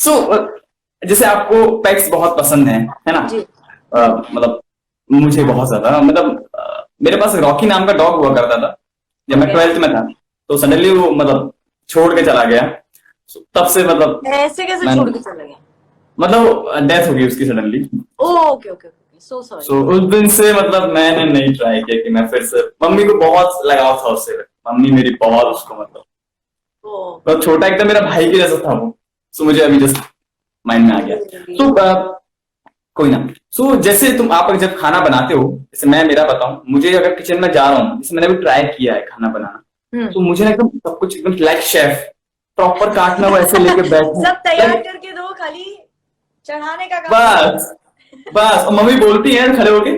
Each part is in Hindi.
सो जैसे आपको पेट्स बहुत पसंद है ना? जी। मतलब मुझे बहुत ज्यादा, मतलब मेरे पास रॉकी नाम का डॉग हुआ करता था जब मैं ओके। 12th में था। तो सडनली वो मतलब छोड़ के चला गया। So, तब से मतलब ऐसे कैसे मैंने, छोड़ के चले गए? मतलब डेथ हो गई उसकी suddenly. Okay okay okay, so sorry. So उस दिन से मतलब मैंने नहीं ट्राई किया कि मैं फिर से, मम्मी को बहुत लगाव था उससे। मम्मी मेरी बहुत उसको मतलब, ओ। तो छोटा एकदम मेरा भाई के जैसा था वो। सो मुझे अभी जस्ट माइंड में आ गया। रियली। तो कोई ना। सो जैसे तुम आप जब खाना बनाते हो, जैसे मैं मेरा बताऊं, मुझे अगर किचन में जा रहा हूँ, जैसे मैंने अभी ट्राई किया है खाना बनाना, हम्म। तो मुझे ना एकदम सब कुछ एकदम लाइक शेफ, प्रॉपर काटना वो ऐसे लेके बैठूं सब तैयार लाइक, करके दो, खाली चढ़ाने का काम करो। बस बस। और मम्मी बोलती है खड़े होके,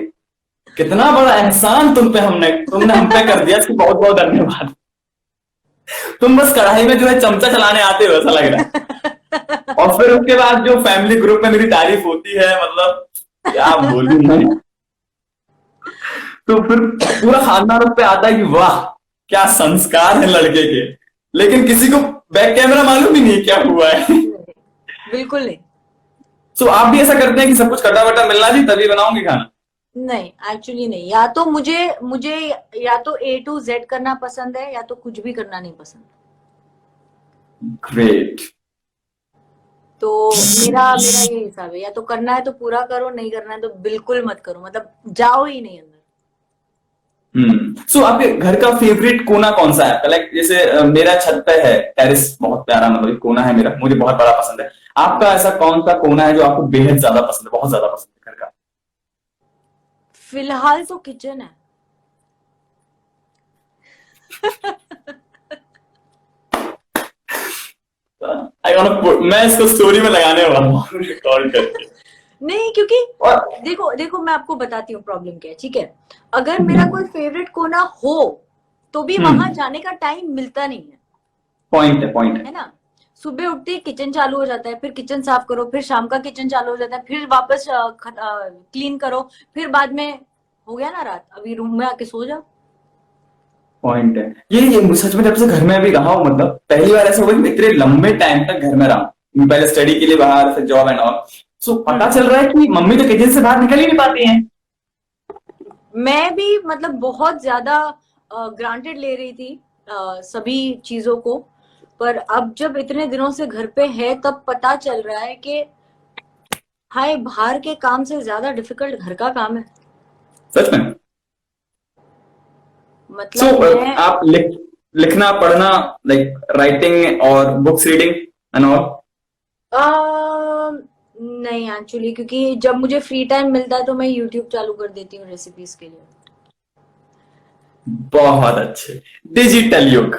कितना बड़ा एहसान तुम पे, तुमने हम पे कर दिया, इसकी बहुत बहुत धन्यवाद। तुम बस कढ़ाई में जो है चमचा चलाने आते हो ऐसा लग रहा है। और फिर उसके बाद जो फैमिली ग्रुप में मेरी तारीफ होती है, मतलब क्या बोलूं मैं। तो फिर पूरा खानदान उस पे आता है कि वाह क्या संस्कार है लड़के के। लेकिन किसी को बैक कैमरा मालूम ही नहीं क्या हुआ है। बिल्कुल नहीं। सो आप भी ऐसा करते हैं कि सब कुछ कटा वटा मिलना चाहिए तभी बनाऊंगी खाना? नहीं, एक्चुअली नहीं। या तो मुझे मुझे या तो ए टू जेड करना पसंद है, या तो कुछ भी करना नहीं पसंद। ग्रेट। तो मेरा मेरा ये हिसाब है, या तो करना है तो पूरा करो, नहीं करना है तो बिल्कुल मत करो, मतलब जाओ ही नहीं अंदर। सो आपके घर का फेवरेट कोना कौन सा है आपका? लाइक जैसे मेरा छत पे है टेरिस, बहुत प्यारा मतलब एक कोना है मेरा, मुझे बहुत बड़ा पसंद है। आपका ऐसा कौन सा कोना है जो आपको बेहद ज्यादा पसंद है, बहुत ज्यादा पसंद है घर का? फिलहाल तो किचन है। मैं इसको स्टोरी में लगाने वाला हूँ रिकॉर्ड करके। नहीं, क्योंकि और देखो देखो, मैं आपको बताती हूँ प्रॉब्लम क्या है, ठीक है? अगर मेरा कोई फेवरेट कोना हो तो भी वहां जाने का टाइम मिलता नहीं पॉइंट है, पॉइंट है। है ना? सुबह उठते ही किचन चालू हो जाता है, फिर किचन साफ करो, फिर शाम का किचन चालू हो जाता है, फिर वापस क्लीन करो, फिर बाद में हो गया ना रात, अभी रूम में आके सो जाओ। पॉइंट है ये सच में जब से घर में अभी रहा हूँ, मतलब पहली बार ऐसा हुआ कि मैं इतने लंबे टाइम तक घर में रहा हूँ, पहले स्टडी के लिए बाहर, फिर जॉब एंड ऑल। सो पता हम्म। चल रहा है कि मम्मी तो किचन से बाहर निकल ही नहीं पाती हैं। मैं भी मतलब बहुत ज्यादा ग्रांटेड ले रही थी सभी चीजों को, पर अब जब इतने दिनों से घर पे है तब पता चल रहा है कि हाय, बाहर के काम से ज्यादा डिफिकल्ट घर का काम है। सच में। सो मतलब मैं आप लिखना पढ़ना, लाइक राइटिंग और बुक्स रीडिंग एंड ऑल? नहीं एक्चुअली, क्योंकि जब मुझे फ्री टाइम मिलता है तो मैं यूट्यूब चालू कर देती हूँ रेसिपीज के लिए। बहुत अच्छे। डिजिटल युग।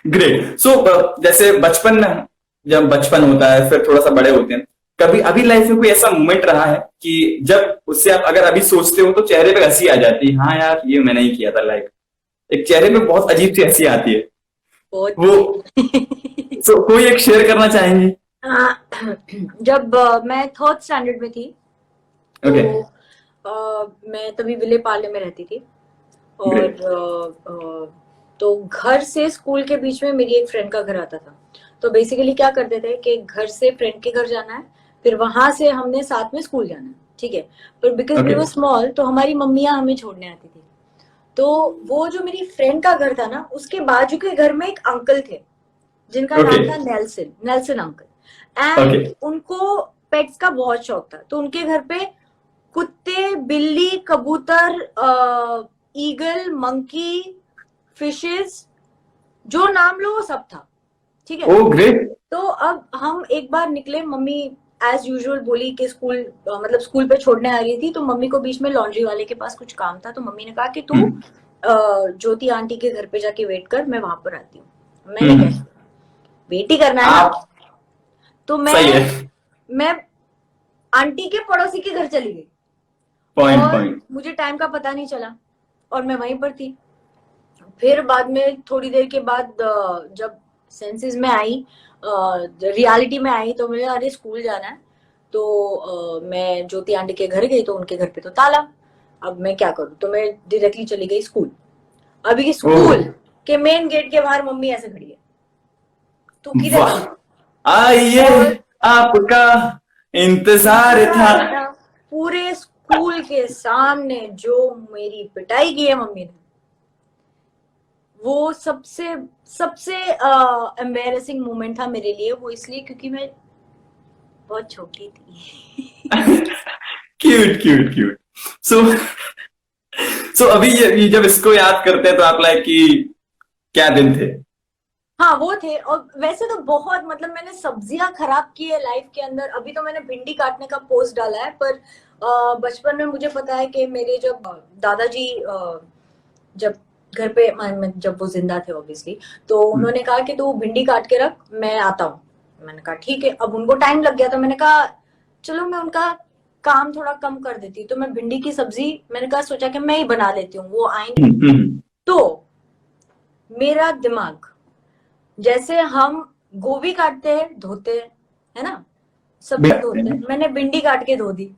ग्रेट। सो जैसे बचपन में, जब बचपन होता है फिर थोड़ा सा बड़े होते हैं, कभी अभी लाइफ में कोई ऐसा मोमेंट रहा है कि जब उससे आप अगर अभी सोचते हो तो चेहरे पे हंसी आ जाती है, हाँ यार ये मैंने ही किया था, लाइक एक चेहरे पे बहुत अजीब सी हंसी आती है बहुत वो? सो कोई एक शेयर करना चाहेंगे? जब मैं थर्ड स्टैंडर्ड में थी तो ओके। मैं तभी विले पार्ले में रहती थी, और ग्रेट। तो घर से स्कूल के बीच में मेरी एक फ्रेंड का घर आता था। तो बेसिकली क्या करते थे कि घर से फ्रेंड के घर जाना है, फिर वहां से हमने साथ में स्कूल जाना है, ठीक है? पर because we okay. Were small तो हमारी मम्मियाँ हमें छोड़ने आती थी। तो वो जो मेरी फ्रेंड का घर था ना, उसके बाजू के घर में एक अंकल थे जिनका ओके। नाम था Nelson, Nelson uncle. Okay. And उनको पेट्स का बहुत शौक था, तो उनके घर पे कुत्ते, बिल्ली, कबूतर, ईगल, मंकी, फिशेस, जो नाम लो वो सब था, ठीक है? ओ ग्रेट। तो अब हम एक बार निकले, मम्मी एज यूजुअल बोली कि स्कूल मतलब स्कूल पे छोड़ने आ रही थी, तो मम्मी को बीच में लॉन्ड्री वाले के पास कुछ काम था, तो मम्मी ने कहा कि तू ज्योति आंटी के घर पे जाके वेट कर, मैं वहां पर आती हूँ। मैंने हम्म। कहा वेट ही करना है ना। आप तो सही है। मैं आंटी के पड़ोसी के घर चली गई, पॉइंट, और पॉइंट। मुझे टाइम का पता नहीं चला, और मैं वहीं पर थी। फिर बाद में थोड़ी देर के बाद जब सेंसेस में आई, रियलिटी में आई, तो मुझे अरे स्कूल जाना है। तो मैं ज्योति आंटी के घर गई, तो उनके घर पे तो ताला। अब मैं क्या करूं, तो मैं डायरेक्टली चली गई स्कूल। अभी ओह स्कूल के मेन गेट के बाहर मम्मी ऐसे खड़ी है, तू किधर वाह। गई? आइए और आपका इंतजार था। पूरे स्कूल के सामने जो मेरी पिटाई की है मम्मी ने, वो सबसे सबसे एम्बेरसिंग मोमेंट था मेरे लिए। वो इसलिए क्योंकि मैं बहुत छोटी थी। Cute cute cute. So so अभी ये जब इसको याद करते हैं तो आप लाइक कि क्या दिन थे। हाँ वो थे। और वैसे तो बहुत, मतलब मैंने सब्जियां खराब की है लाइफ के अंदर। अभी तो मैंने भिंडी काटने का पोस्ट डाला है, पर बचपन में मुझे पता है कि मेरे जब दादाजी जब घर पे जब वो जिंदा थे ऑब्वियसली, तो उन्होंने कहा कि तू भिंडी काट के रख, मैं आता हूँ। मैंने कहा ठीक है। अब उनको टाइम लग गया तो मैंने कहा चलो मैं उनका काम थोड़ा कम कर देती, तो मैं भिंडी की सब्जी मैंने कहा सोचा कि मैं ही बना लेती हूँ, वो आएंगे। तो मेरा दिमाग, जैसे हम गोभी काटते हैं धोते हैं, है ना, सब्जी धोते हैं, मैंने भिंडी काट के धो दी।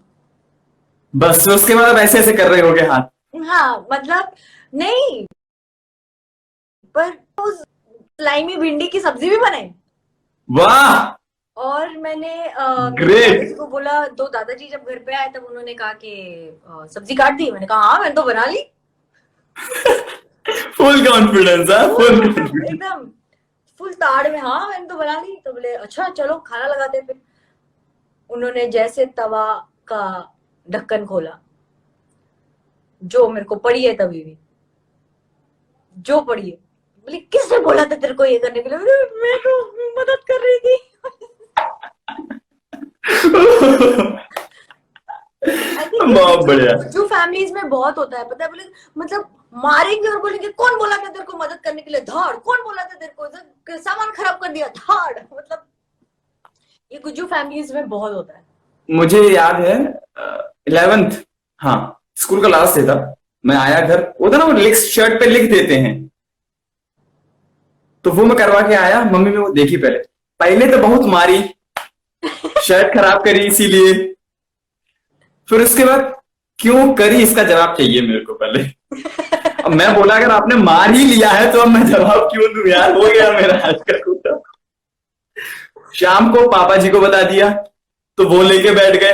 बस उसके बाद अब ऐसे ऐसे कर रहे होगे हाथ। हाँ मतलब नहीं, पर उस स्लाइमी भिंडी की सब्जी भी बनाई। वाह। और मैंने मेरे ग्रेट। दादाजी को बोला, तो दादाजी जब घर पे आए तब उन्होंने कहा कि सब्जी काट दी। मैंने कहा हाँ मैंने तो बना ली। फुल कॉन्फिडेंस, हाँ फुल मतलब कॉन्फिडेंस। एकदम फुल ताड़ में, हाँ मैंने तो बना ली। तो बोले अच्छा चलो खाना लगाते हैं फिर। उन्होंने जैसे तवा का ढक्कन खोला, जो मेरे को पड़ी है तभी भी, जो पड़ी है। बोले किसने बोला था तेरे को ये करने के लिए? मैं तो मदद कर रही थी। आई थिंक ये बहुत बढ़िया। गुज्जू फैमिलीज में बहुत होता है, पता है। बोले मतलब मारेंगे और बोलेंगे कौन बोला था तेरे को मदद करने के लिए, धाड़। कौन बोला था तेरे को, सामान खराब कर दिया, धाड़। मतलब ये गुज्जू फैमिलीज में बहुत होता है। मुझे याद है 11th, हाँ स्कूल का लास्ट डे था। मैं आया घर, वो था ना वो लिख शर्ट पे लिख देते हैं, तो वो मैं करवा के आया। मम्मी ने वो देखी, पहले पहले तो बहुत मारी, शर्ट खराब करी इसीलिए। फिर उसके बाद क्यों करी इसका जवाब चाहिए मेरे को पहले। अब मैं बोला अगर आपने मार ही लिया है तो अब मैं जवाब क्यों दूं यार, हो गया मेरा आज का कुछ। शाम को पापा जी को बता दिया तो वो लेके बैठ गए।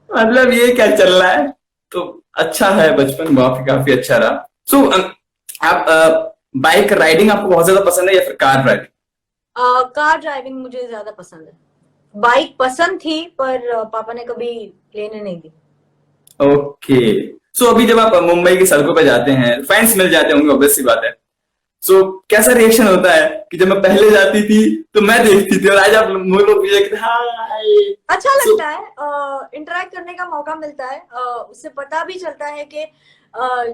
मतलब ये क्या चल रहा है। तो अच्छा है, बचपन काफी काफी अच्छा रहा। सो आप बाइक राइडिंग आपको बहुत ज्यादा पसंद है या फिर कार ड्राइविंग? कार ड्राइविंग मुझे ज्यादा पसंद है। बाइक पसंद थी पर पापा ने कभी लेने नहीं दी। ओके। सो अभी जब आप मुंबई की सड़कों पे जाते हैं, फैंस मिल जाते होंगे, ऑब्वियस सी बात है। सो कैसा रिएक्शन होता है कि जब मैं पहले जाती थी तो मैं देखती थी और आज आप मुझे लोग हाय। अच्छा सो लगता है, इंटरेक्ट करने का मौका मिलता है। उससे पता भी चलता है कि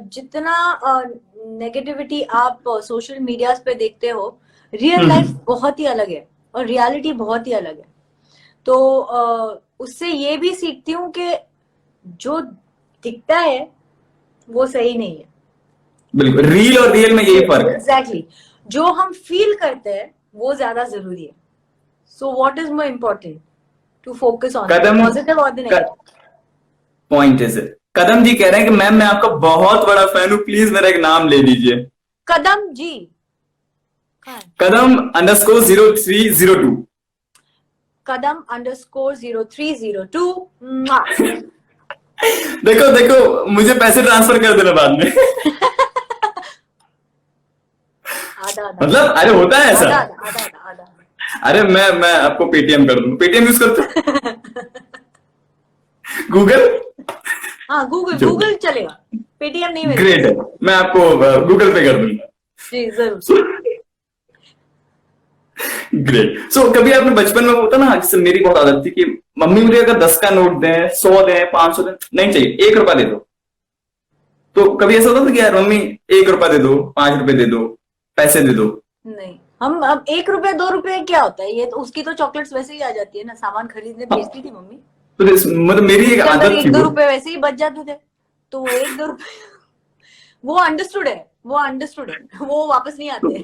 जितना नेगेटिविटी आप सोशल मीडिया पे देखते हो, रियल लाइफ बहुत ही अलग है और रियलिटी बहुत ही अलग है। तो उससे ये भी सीखती हूँ कि जो दिखता है वो सही नहीं है। बिल्कुल, रील और रियल में यही फर्क है। एग्जैक्टली जो हम फील करते हैं वो ज्यादा जरूरी है। So what is more important, to focus on the Kadam positive और the negative. Point is it. Kadam ji कह रहे हैं कि मैम मैं आपका बहुत बड़ा फैन हूं, प्लीज मेरा एक नाम ले लीजिए। कदम जी कहाँ है? कदम _0302। कदम _0302। देखो देखो, मुझे पैसे ट्रांसफर कर देना बाद में। आधा आधा मतलब अरे होता है ऐसा। आधा आधा आधा आधा आधा। अरे मैं आपको पेटीएम कर दूंगा, पेटीएम यूज करते हो? गूगल। हाँ गूगल जो गूगल चलेगा, पेटीएम नहीं मेरे ग्रेट है, पास। मैं आपको गूगल पे कर दूंगा। जी जरूर। ग्रेट। सो कभी आपने बचपन में होता ना, जैसे मेरी बहुत आदत थी कि मम्मी मुझे अगर 10 का नोट दें, 100 दें, 500 दें, नहीं चाहिए, 1 रुपया दे दो। तो कभी ऐसा होता था कि यार मम्मी 1 रुपया दे दो, 5 रुपए दे दो, पैसे दे दो? नहीं, हम अब 1 रुपया 2 रुपये क्या होता है, ये तो उसकी तो चॉकलेट्स वैसे ही आ जाती है ना, सामान खरीदने भेजती थी मम्मी। तो मतलब मेरी एक उसके अंदर आदत थी एक दो वो। रुपए वैसे ही बच जाते थे। तो वो 1 2 रुपए वो अंडरस्टूड है, वो अंडरस्टूड है, वो वापस नहीं तो आते हैं।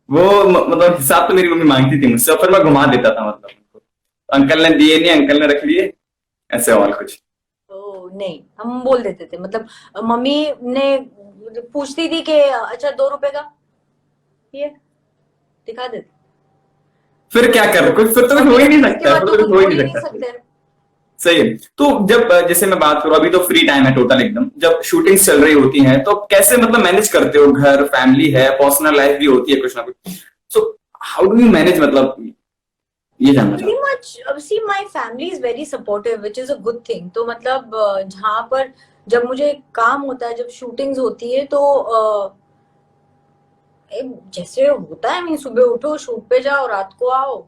वो मतलब हिसाब तो मेरी मम्मी मांगती थी मुझसे, और फिर मैं घुमा देता था, मतलब उनको। अंकल ने दिए नहीं, अंकल ने रख लिए, ऐसे और कुछ। तो नहीं, हम बोल देते थे। मतलब मम्मी ने पूछती थी कि अच्छा 2 रुपए का ये दिखा देते। फिर क्या कर कुछ, फिर तो कुछ हो ही नहीं इसके सकता, बाद फिर तो तो कुछ कुछ हो ही बोल ही नहीं नहीं सकता। सकते। सही है। तो जब जैसे मैं बात करूं, अभी तो फ्री टाइम है टोटल एकदम, जब शूटिंग्स चल रही होती हैं तो कैसे मतलब मैनेज करते हो? घर, फैमिली है, पर्सनल लाइफ भी होती है कुछ ना कुछ, so how do you manage, मतलब ये जानना Pretty चाहता much, see, my family is very supportive, which is a good thing. तो मतलब जहाँ पर जब मुझे काम होता है, जब शूटिंग्स होती है, तो जैसे होता है, मैं सुबह उठो, शूट पे जाओ, रात को आओ,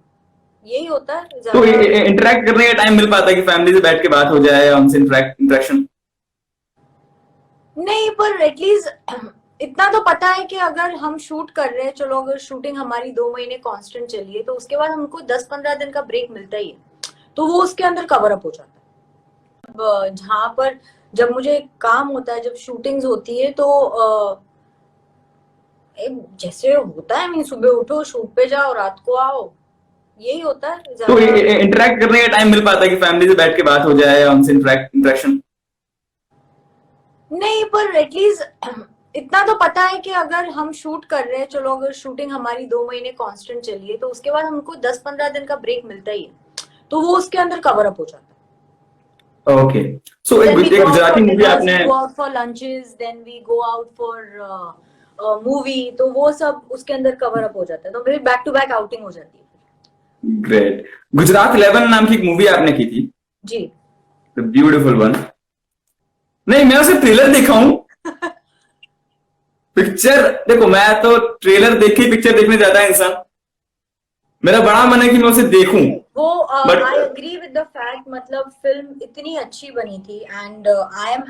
यही होता है हूं। तो ज्यादा। इंटरेक्ट करने का टाइम मिल पाता है कि फैमिली से बैठ के बात हो जाए, उनसे इंटरेक्शन? नहीं, पर एटलीस्ट इतना तो पता है कि अगर हम शूट कर रहे हैं, चलो अगर शूटिंग हमारी 2 महीने कांस्टेंट चली है, तो उसके बाद हमको 10-15 दिन का ब्रेक मिलता ही है, तो वो उसके अंदर कवर अप हो जाता है। अब जहाँ पर जब मुझे काम होता है, जब शूटिंग्स होती है, तो जैसे होता है, मैं सुबह उठो, शूट पे जाओ, रात को आओ, यही होता है तो ज्यादा। इंटरेक्ट करने का टाइम मिल पाता है कि फैमिली से बैठ के बात हो जाए, उनसे इंटरेक्शन? नहीं, पर एटलीस्ट इतना तो पता है कि अगर हम शूट कर रहे हैं, चलो अगर शूटिंग हमारी 2 महीने कांस्टेंट चली है, तो उसके बाद हमको 10-15 दिन का ब्रेक मिलता ही है, तो वो उसके अंदर कवर अप हो जाता है। ओके। सो Then we एक go out for Gujarati movie dinners, we आपने, go out for lunches, then we go out for movie, तो वो सब उसके अंदर कवर अप हो जाता है, तो फिर बैक टू बैक आउटिंग हो जाती है। ग्रेट, गुजरात 11 नाम की एक मूवी आपने की थी, जी। Beautiful one. नहीं, मैं उसे ट्रेलर देखा हूं। पिक्चर देखो, मैं तो ट्रेलर देख के पिक्चर देखने जाता है इंसान, मेरा बड़ा मन है कि मैं उसे देखूं, वो but I agree with the fact, मतलब फिल्म इतनी अच्छी बनी थी, and I am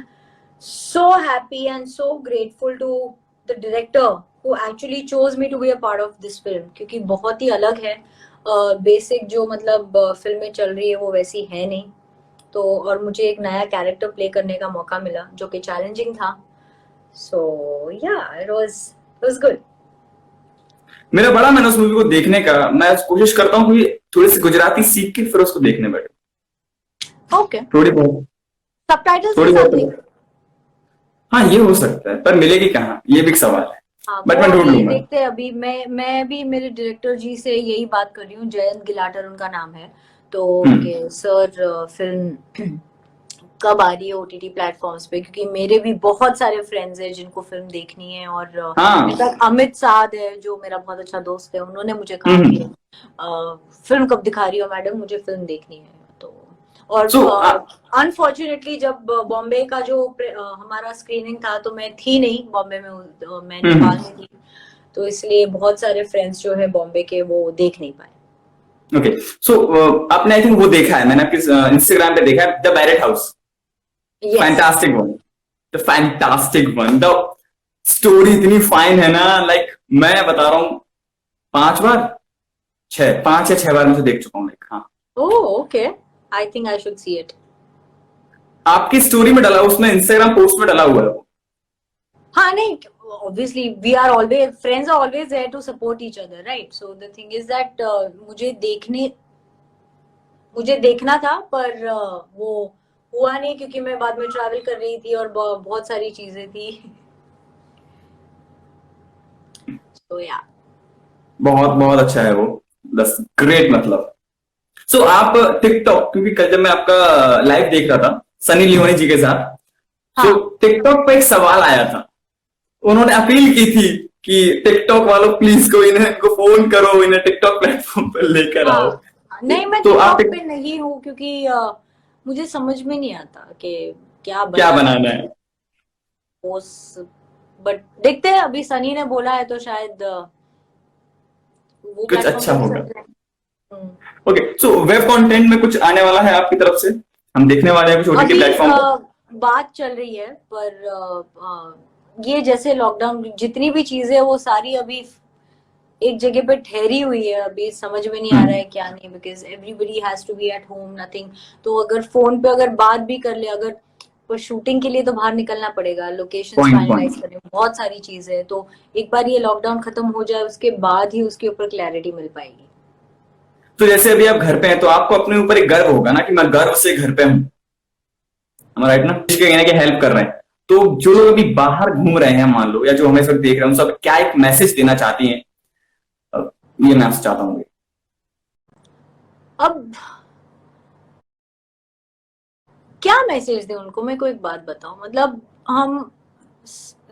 so happy and so grateful to the director who actually chose me to be a part of this film, क्योंकि बहुत ही अलग है। बेसिक जो मतलब फिल्में चल रही है वो वैसी है नहीं, तो और मुझे एक नया कैरेक्टर प्ले करने का मौका मिला जो कि चैलेंजिंग था, सो या इट वाज गुड। मेरा बड़ा मन है उस मूवी को देखने का। मैं कोशिश करता हूँ कि थोड़ी सी गुजराती सीख के फिर उसको देखने बैठे, ओके, थोड़ी बहुत, सबटाइटल्स के थोड़ी साथ बहुत। देख। हाँ, ये हो सकता है, पर मिलेगी कहाँ, ये भी एक सवाल है, हाँ, बट वो मैं ढूंढ अभी लूंगा। देखते हैं। अभी मैं भी मेरे डायरेक्टर जी से यही बात कर रही हूँ, जयंत गिलाटर उनका नाम है, तो हम्म। कि सर फिल्म कब आ रही है ओटीटी प्लेटफॉर्म्स पे, क्योंकि मेरे भी बहुत सारे फ्रेंड्स हैं जिनको फिल्म देखनी है, और हाँ। इनफैक्ट अमित साध है जो मेरा बहुत अच्छा दोस्त है, उन्होंने मुझे कहा कि हम्म। फिल्म कब दिखा रही हो मैडम, मुझे फिल्म देखनी है। तो और सो अनफॉर्चुनेटली जब बॉम्बे का जो हमारा स्क्रीनिंग था, तो मैं थी नहीं बॉम्बे में, मैं नेपाल में थी, तो इसलिए बहुत सारे फ्रेंड्स जो है बॉम्बे के वो देख नहीं पाए। ओके। सो आपने आई थिंक वो देखा है, मैंने आपके इंस्टाग्राम पे देखा है, the Barrett house. Yes. Fantastic one, the fantastic one, the story इतनी फाइन है ना, लाइक मैं बता रहा हूँ, 5 बार, 5 या 6 बार मैं उसे देख चुका हूँ, लाइक हाँ। Oh, okay, I think I should see it. आपकी स्टोरी में डाला, उसमें इंस्टाग्राम पोस्ट में डाला हुआ है वो। हाँ, नहीं, obviously we are always friends are always there to support each other, right? So the thing is that मुझे देखना था, पर वो हुआ नहीं, क्योंकि मैं बाद में ट्रैवल कर रही थी और बहुत सारी चीजें थी, तो या। बहुत बहुत अच्छा है वो, दस ग्रेट मतलब। सो आप टिकटॉक, क्योंकि कल जब मैं आपका लाइव देख रहा था सनी लियोनी जी के साथ, तो हाँ, टिकटॉक पे एक सवाल आया था, उन्होंने अपील की थी कि टिकटॉक वालों प्लीज को इनको फोन करो, इन्हें टिकटॉक प्लेटफॉर्म पर लेकर आओ। हाँ, नहीं, मैं तो आप टिकटॉक पे नहीं हूँ, क्योंकि मुझे समझ में नहीं आता कि क्या क्या बनाना बनाना है है? पोस्ट, बट देखते हैं, अभी सनी ने बोला है तो शायद वो कुछ प्लेटफॉर्म अच्छा पे भी होगा। चल जाए। हम्म। ओके, सो वेब कंटेंट में कुछ आने वाला है आपकी तरफ से? हम देखने वाले हैं कुछ ओटीटी अभी प्लेटफॉर्म पर? बात चल रही है, पर ये जैसे लॉकडाउन, जितनी भी चीजें वो सारी अभी एक जगह पे ठहरी हुई है, अभी समझ में नहीं आ रहा है क्या नहीं, because everybody has to be at home, nothing. तो अगर फोन पे अगर बात भी कर ले, अगर पर शूटिंग के लिए तो बाहर निकलना पड़ेगा, लोकेशंस पॉइंट फाइनलाइज पॉइंट। करने, बहुत सारी चीजें है, तो एक बार ये लॉकडाउन खत्म हो जाए, उसके बाद ही उसके ऊपर क्लैरिटी मिल पाएगी। तो जैसे अभी आप घर पे हैं, तो आपको अपने ऊपर एक गर्व होगा ना कि मैं गर्व से घर पे हूँ, राइट ना, कहीं ना कहीं हेल्प कर रहे हैं। तो जो लोग अभी बाहर घूम रहे हैं मान लो, या जो हमें सब देख रहे हैं, उन सब क्या एक मैसेज देना चाहती हैं, ये मैं आपसे चाहता हूँ। अब क्या मैसेज दे उनको? मैं कोई एक बात बताऊं, मतलब हम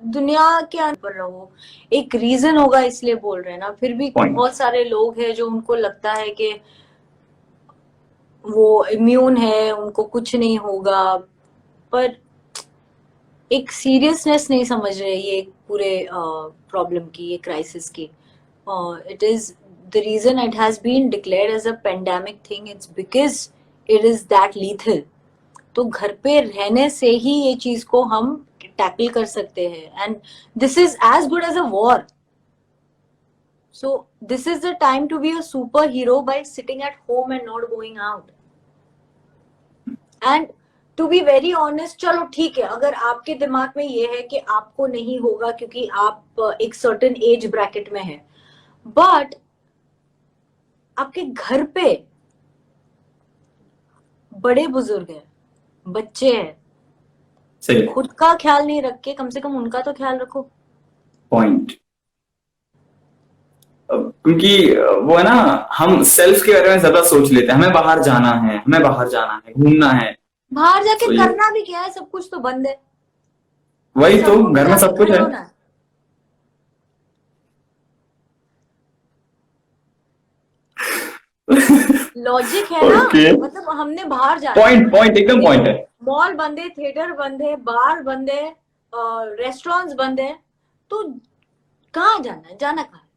दुनिया के अंदर रहो, एक रीजन होगा इसलिए बोल रहे हैं ना, फिर भी पॉइंट। बहुत सारे लोग हैं जो उनको लगता है कि वो इम्यून है, उनको कुछ नहीं होगा, पर एक सीरियसनेस नहीं समझ रहे ये पूरे प्रॉब्लम की, ये क्राइसिस की. It is the reason it has been declared as a pandemic thing, it's because it is that lethal. तो घर पे रहने से ही ये चीज को हम टैकल कर सकते हैं, and this is as good as a war. So this is the time to be a super hero by sitting at home and not going out. And to be very honest, चलो ठीक है, अगर आपके दिमाग में ये है कि आपको नहीं होगा क्योंकि आप एक सर्टेन एज ब्रैकेट में है, बट आपके घर पे बड़े बुजुर्ग हैं, बच्चे हैं, सही खुद का ख्याल नहीं रख के कम से कम उनका तो ख्याल रखो. पॉइंट। क्योंकि वो है ना, हम सेल्फ के बारे में ज्यादा सोच लेते हैं, हमें बाहर जाना है, हमें बाहर जाना है, घूमना है। बाहर जाके तो ये करना भी क्या है, सब कुछ तो बंद है. वही तो, सबको भी घर में जाके सब कुछ खड़े है। होना है. लॉजिक है ना. ओके, मतलब हमने बाहर जाना है, पॉइंट पॉइंट एकदम पॉइंट है। मॉल बंद है, थिएटर बंद है, बार बंद है, रेस्टोरेंट्स बंद है, तो कहाँ जाना है? जाना कहाँ है?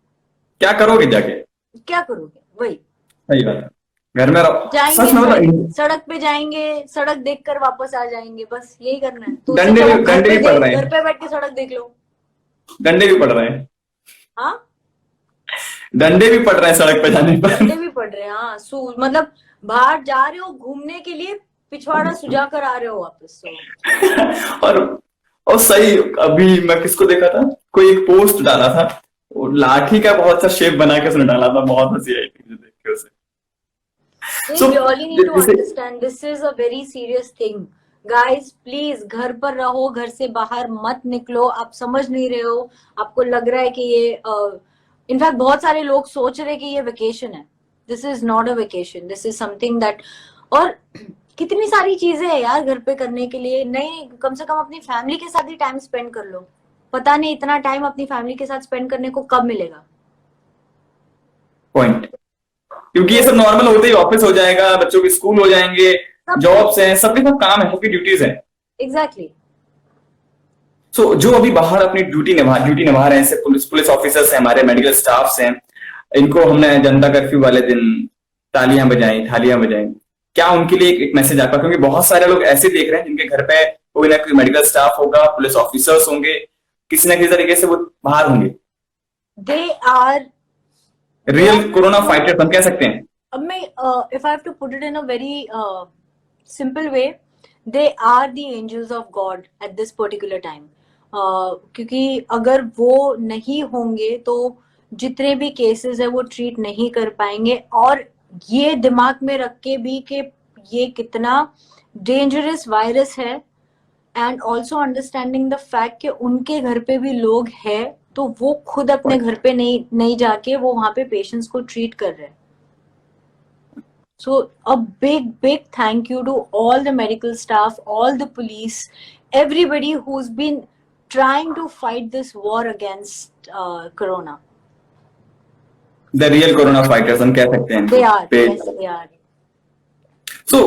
क्या करोगे जाके? क्या करोगे? वही सही बात है, घर में रहो। सच जाएंगे, में मतलब सड़क पे जाएंगे, सड़क देखकर वापस आ जाएंगे, बस यही करना है. तो उससे डंडे अच्छा भी वो डंडे भी पड़ रहे घर हैं, पे बैठ के सड़क देख लो. डंडे भी पड़ रहे हैं, हाँ, डंडे भी पड़ रहे हैं सड़क पे जाने पर। डंडे भी पड़ रहे हैं. हाँ, मतलब बाहर जा रहे हो घूमने के लिए, पिछवाड़ा सुझा कर आ रहे हो वापस. तो और और सही, अभी मैं किसको देखा था, कोई एक पोस्ट डाला था, वो लाठी का बहुत सा शेप बना के उसने डाला था, बहुत हंसी आई थी मुझे देख के उसे। they so really need to जैसे understand this is a very serious thing. Guys please घर पर रहो, घर से बाहर मत निकलो. आप समझ नहीं रहे हो, आपको लग रहा है कि ये इनफैक्ट बहुत सारे लोग सोच रहे हैं कि ये वेकेशन है. This is not a vacation, this is something that. और कितनी सारी चीजें हैं यार घर पे करने के लिए. नहीं, कम से कम अपनी फैमिली के साथ ही टाइम स्पेंड कर लो. पता नहीं इतना टाइम अपनी फैमिली के साथ स्पेंड करने को कब मिलेगा. पॉइंट, क्योंकि ये तो सब नॉर्मल होते ही ऑफिस हो जाएगा, बच्चों के स्कूल हो जाएंगे, सब जॉब्स हैं, सबके सब काम है, सबकी ड्यूटीज हैं। एग्जैक्टली. सो जो अभी बाहर अपनी ड्यूटी निभा रहे हैं, जैसे पुलिस पुलिस ऑफिसर्स हैं, हमारे मेडिकल स्टाफ्स हैं, इनको हमने जनता कर्फ्यू वाले दिन तालियां बजाई, थालियां बजाई, क्या उनके लिए एक मैसेज आपका? क्योंकि बहुत सारे लोग ऐसे देख रहे हैं जिनके घर पे कोई ना कोई मेडिकल स्टाफ होगा, पुलिस ऑफिसर्स होंगे, किसी ना किसी तरीके से वो बाहर होंगे, they are real corona fighters हम कह सकते हैं। अब मैं if I have to put it in a very simple way, they are the angels of God at this particular time. क्योंकि अगर वो नहीं होंगे तो जितने भी केसेस है वो ट्रीट नहीं कर पाएंगे. और ये दिमाग में रख के भी कि ये कितना डेंजरस वायरस है, and also understanding the fact कि उनके घर पे भी लोग हैं, तो वो खुद अपने घर पे नहीं जाके वो वहां पे पेशेंट्स को ट्रीट कर रहे हैं. So a big thank you to all the medical staff, all the police, everybody who's been trying to fight this war against corona. The real corona fighters हम कह सकते हैं They are, पे। yes, they are. So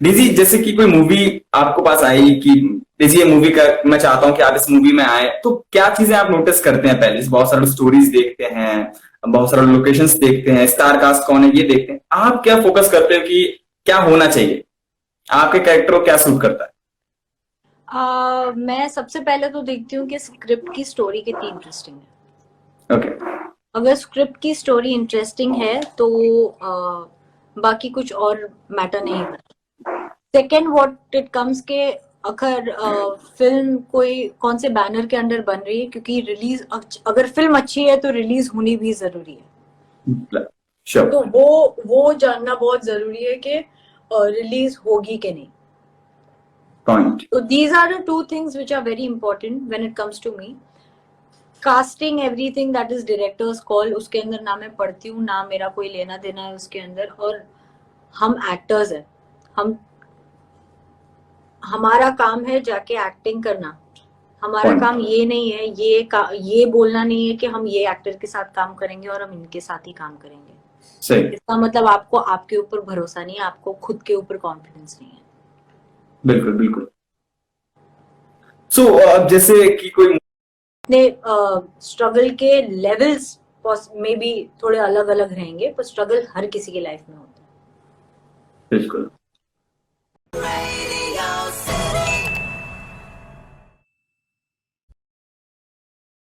DG, जैसे कि कोई मूवी आपको पास आई कि डीजी ये मूवी का मैं चाहता हूं कि आप इस मूवी में आए, तो क्या चीजें आप नोटिस करते हैं? पहले बहुत सारे स्टोरीज देखते हैं, बहुत सारे लोकेशंस देखते हैं, स्टार कास्ट कौन है ये देखते हैं, आप क्या फोकस करते हो कि क्या होना चाहिए, आपके कैरेक्टर को क्या सूट करता है? मैं सबसे पहले तो देखती हूँ कि स्क्रिप्ट की स्टोरी कितनी इंटरेस्टिंग है. ओके, अगर स्क्रिप्ट की स्टोरी इंटरेस्टिंग है तो बाकी कुछ और मैटर नहीं करता. सेकेंड व्हाट इट कम्स के अगर फिल्म कोई कौन से बैनर के अंडर बन रही है, क्योंकि रिलीज अगर फिल्म अच्छी है तो रिलीज होनी भी जरूरी है. श्योर, तो वो जानना बहुत जरूरी है कि रिलीज होगी कि नहीं. Point. So these are the two things which are very important when it comes to me. Casting everything that is directors call, उसके अंदर ना मैं पढ़ती हूँ, ना मेरा कोई लेना देना है उसके अंदर। और हम एक्टर्स हैं, हम हमारा काम है जाके एक्टिंग करना। हमारा Point. काम ये नहीं है, ये बोलना नहीं है कि हम ये एक्टर के साथ काम करेंगे और हम इनके साथ ही काम करेंगे। सही। इसका मतलब आपको आपके ऊपर भरोसा नहीं है, आपको खुद के ऊपर कॉन्फिडेंस नहीं है। बिल्कुल बिल्कुल। सो जैसे कि कोई अपने स्ट्रगल के लेवल्स में भी थोड़े अलग अलग रहेंगे, पर स्ट्रगल हर किसी की लाइफ में होता है। बिल्कुल।